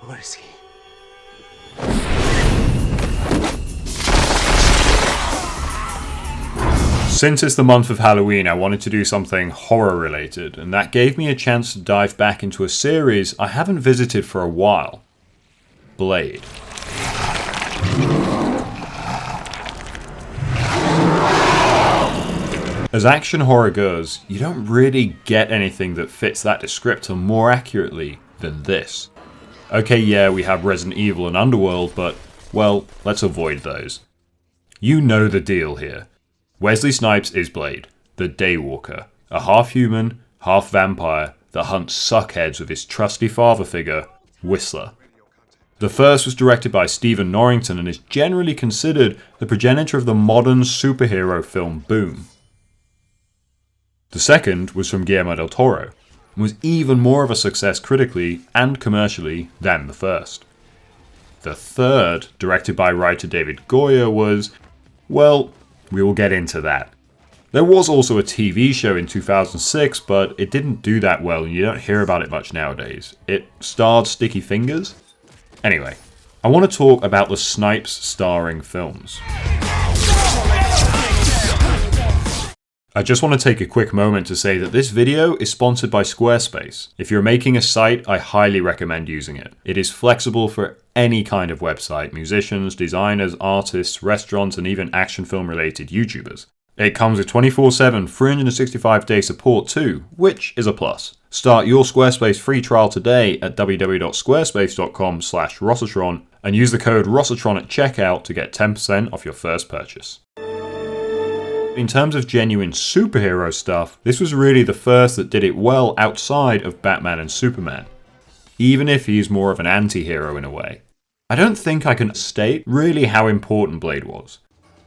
What is he? Since it's the month of Halloween, I wanted to do something horror related, and that gave me a chance to dive back into a series I haven't visited for a while. Blade. As action horror goes, you don't really get anything that fits that descriptor more accurately than this. Okay, yeah, we have Resident Evil and Underworld, but, well, let's avoid those. You know the deal here. Wesley Snipes is Blade, the Daywalker, a half-human, half-vampire that hunts suckheads with his trusty father figure, Whistler. The first was directed by Stephen Norrington and is generally considered the progenitor of the modern superhero film boom. The second was from Guillermo del Toro, and was even more of a success critically and commercially than the first. The third, directed by writer David Goyer, was, well, we will get into that. There was also a TV show in 2006, but it didn't do that well and you don't hear about it much nowadays. It starred Sticky Fingers. Anyway, I want to talk about the Snipes starring films. I just want to take a quick moment to say that this video is sponsored by Squarespace. If you're making a site, I highly recommend using it. It is flexible for any kind of website, musicians, designers, artists, restaurants, and even action film related YouTubers. It comes with 24/7, 365-day support too, which is a plus. Start your Squarespace free trial today at www.squarespace.com/Rossatron and use the code Rossatron at checkout to get 10% off your first purchase. In terms of genuine superhero stuff, this was really the first that did it well outside of Batman and Superman, even if he's more of an anti-hero in a way. I don't think I can state really how important Blade was.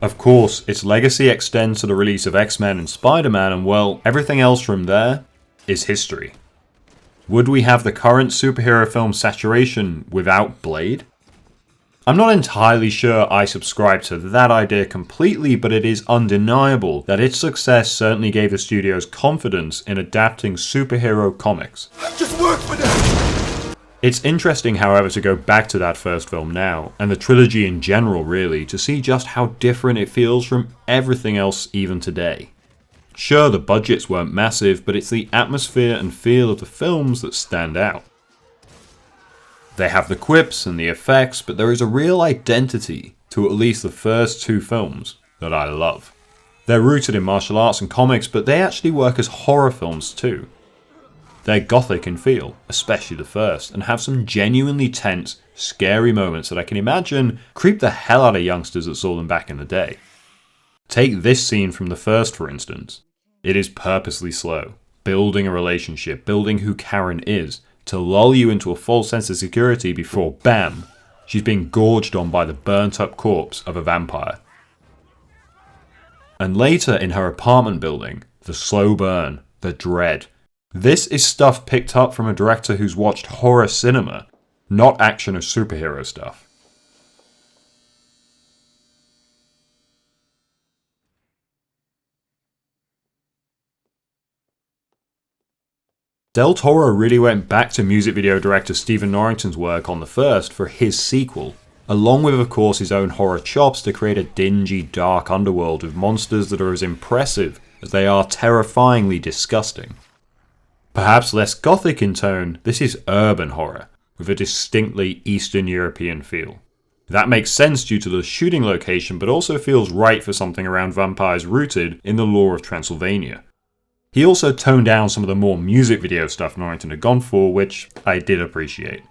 Of course, its legacy extends to the release of X-Men and Spider-Man, and well, everything else from there is history. Would we have the current superhero film saturation without Blade? I'm not entirely sure I subscribe to that idea completely, but it is undeniable that its success certainly gave the studios confidence in adapting superhero comics. Just work for them! It's interesting, however, to go back to that first film now, and the trilogy in general really, to see just how different it feels from everything else even today. Sure, the budgets weren't massive, but it's the atmosphere and feel of the films that stand out. They have the quips and the effects, but there is a real identity to at least the first two films that I love. They're rooted in martial arts and comics, but they actually work as horror films too. They're gothic in feel, especially the first, and have some genuinely tense, scary moments that I can imagine creep the hell out of youngsters that saw them back in the day. Take this scene from the first, for instance. It is purposely slow, building a relationship, building who Karen is, to lull you into a false sense of security before, bam, she's being gorged on by the burnt up corpse of a vampire. And later in her apartment building, the slow burn, the dread. This is stuff picked up from a director who's watched horror cinema, not action or superhero stuff. Del Toro really went back to music video director Stephen Norrington's work on the first for his sequel, along with of course his own horror chops to create a dingy, dark underworld with monsters that are as impressive as they are terrifyingly disgusting. Perhaps less gothic in tone, this is urban horror, with a distinctly Eastern European feel. That makes sense due to the shooting location, but also feels right for something around vampires rooted in the lore of Transylvania. He also toned down some of the more music video stuff Norrington had gone for, which I did appreciate.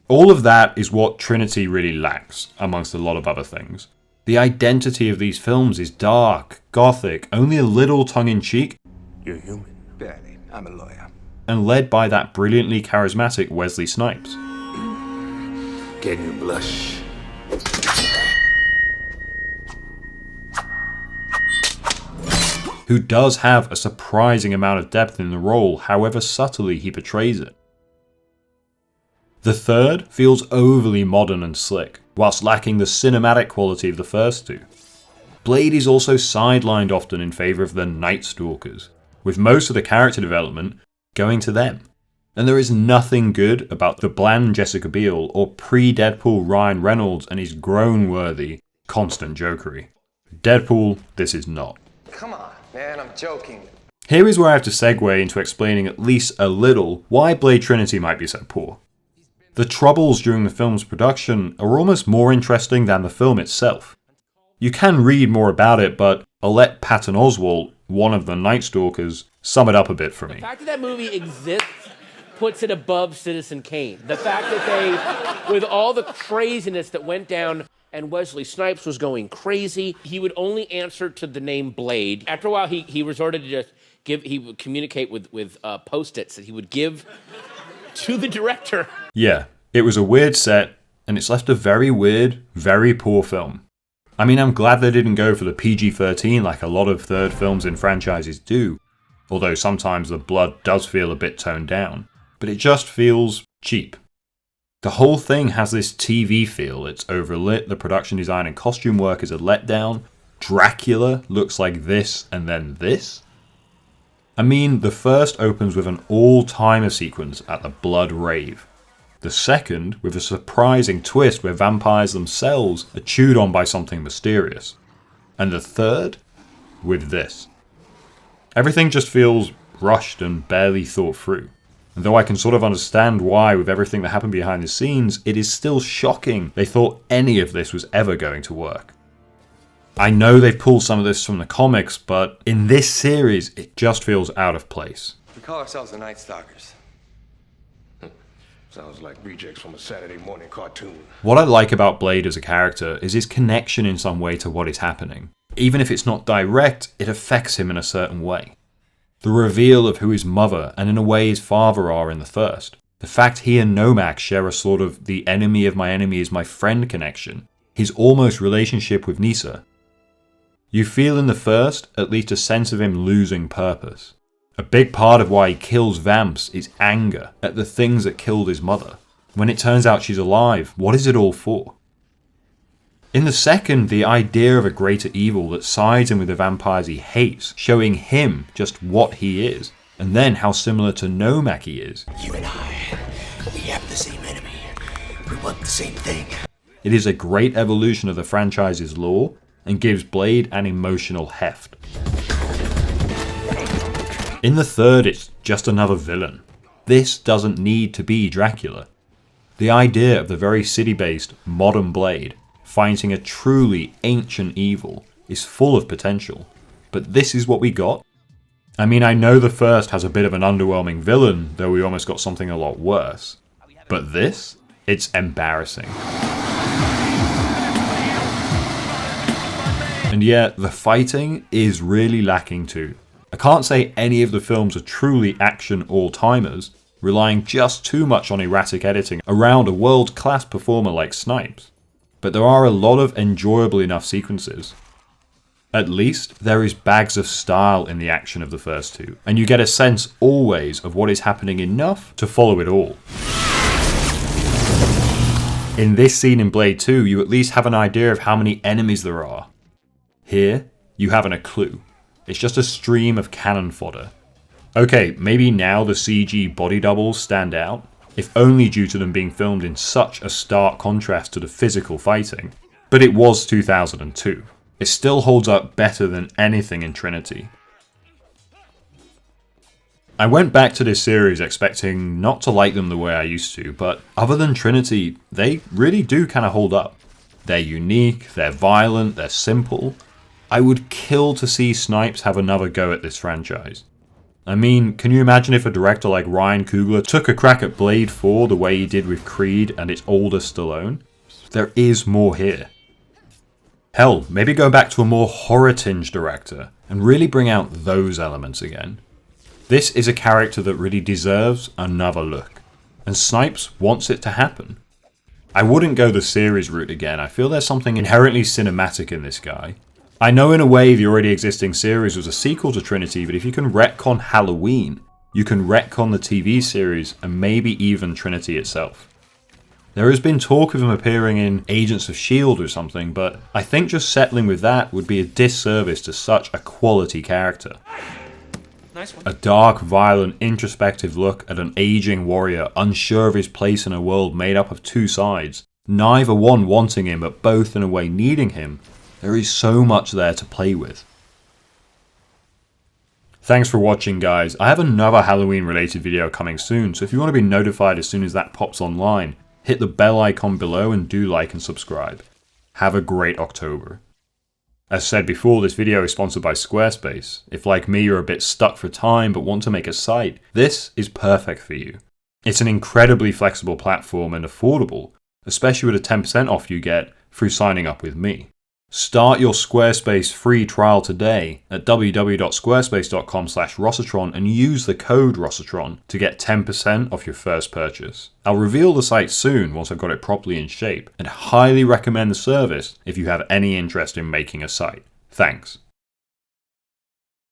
All of that is what Trinity really lacks, amongst a lot of other things. The identity of these films is dark, gothic, only a little tongue-in-cheek. You're human. Barely. I'm a lawyer. And led by that brilliantly charismatic Wesley Snipes. Can you blush? Who does have a surprising amount of depth in the role, however subtly he portrays it. The third feels overly modern and slick, whilst lacking the cinematic quality of the first two. Blade is also sidelined often in favour of the Night Stalkers, with most of the character development going to them. And there is nothing good about the bland Jessica Biel or pre-Deadpool Ryan Reynolds and his groan-worthy constant jokery. Deadpool, this is not. Come on, man, I'm joking. Here is where I have to segue into explaining at least a little why Blade Trinity might be so poor. The troubles during the film's production are almost more interesting than the film itself. You can read more about it, but I'll let Patton Oswalt, one of the Night Stalkers, sum it up a bit for me. The fact that that movie exists puts it above Citizen Kane. The fact that they, with all the craziness that went down, and Wesley Snipes was going crazy, he would only answer to the name Blade. After a while, he resorted to just he would communicate with Post-its that he would give to the director. Yeah, it was a weird set, and it's left a very weird, very poor film. I mean, I'm glad they didn't go for the PG-13 like a lot of third films in franchises do, although sometimes the blood does feel a bit toned down, but it just feels cheap. The whole thing has this TV feel. It's overlit, the production design and costume work is a letdown. Dracula looks like this and then this. I mean, the first opens with an all-timer sequence at the Blood Rave. The second with a surprising twist where vampires themselves are chewed on by something mysterious. And the third with this. Everything just feels rushed and barely thought through. And though I can sort of understand why with everything that happened behind the scenes, it is still shocking they thought any of this was ever going to work. I know they've pulled some of this from the comics, but in this series, it just feels out of place. We call ourselves the Night Stalkers. Sounds like rejects from a Saturday morning cartoon. What I like about Blade as a character is his connection in some way to what is happening. Even if it's not direct, it affects him in a certain way. The reveal of who his mother and in a way his father are in the first. The fact he and Nomak share a sort of the enemy of my enemy is my friend connection. His almost relationship with Nisa. You feel in the first at least a sense of him losing purpose. A big part of why he kills vamps is anger at the things that killed his mother. When it turns out she's alive, what is it all for? In the second, the idea of a greater evil that sides in with the vampires he hates, showing him just what he is, and then how similar to Nomak he is. You and I, we have the same enemy. We want the same thing. It is a great evolution of the franchise's lore, and gives Blade an emotional heft. In the third, it's just another villain. This doesn't need to be Dracula. The idea of the very city-based, modern Blade fighting a truly ancient evil is full of potential. But this is what we got? I mean, I know the first has a bit of an underwhelming villain, though we almost got something a lot worse. But this? It's embarrassing. And yet, the fighting is really lacking too. I can't say any of the films are truly action all-timers, relying just too much on erratic editing around a world-class performer like Snipes. But there are a lot of enjoyable enough sequences. At least, there is bags of style in the action of the first two, and you get a sense always of what is happening enough to follow it all. In this scene in Blade 2, you at least have an idea of how many enemies there are. Here, you haven't a clue. It's just a stream of cannon fodder. Okay, maybe now the CG body doubles stand out, if only due to them being filmed in such a stark contrast to the physical fighting. But it was 2002. It still holds up better than anything in Trinity. I went back to this series expecting not to like them the way I used to, but other than Trinity, they really do kind of hold up. They're unique, they're violent, they're simple. I would kill to see Snipes have another go at this franchise. I mean, can you imagine if a director like Ryan Coogler took a crack at Blade 4 the way he did with Creed and its older Stallone? There is more here. Hell, maybe go back to a more horror-tinged director and really bring out those elements again. This is a character that really deserves another look, and Snipes wants it to happen. I wouldn't go the series route again. I feel there's something inherently cinematic in this guy. I know in a way the already existing series was a sequel to Trinity, but if you can retcon Halloween, you can retcon the TV series and maybe even Trinity itself. There has been talk of him appearing in Agents of S.H.I.E.L.D. or something, but I think just settling with that would be a disservice to such a quality character. A dark, violent, introspective look at an aging warrior unsure of his place in a world made up of two sides, neither one wanting him but both in a way needing him. There is so much there to play with. Thanks for watching, guys. I have another Halloween related video coming soon, so if you want to be notified as soon as that pops online, hit the bell icon below and do like and subscribe. Have a great October. As said before, this video is sponsored by Squarespace. If like me you're a bit stuck for time but want to make a site, this is perfect for you. It's an incredibly flexible platform and affordable, especially with the 10% off you get through signing up with me. Start your Squarespace free trial today at www.squarespace.com/Rossatron and use the code Rossatron to get 10% off your first purchase. I'll reveal the site soon once I've got it properly in shape, and highly recommend the service if you have any interest in making a site. Thanks.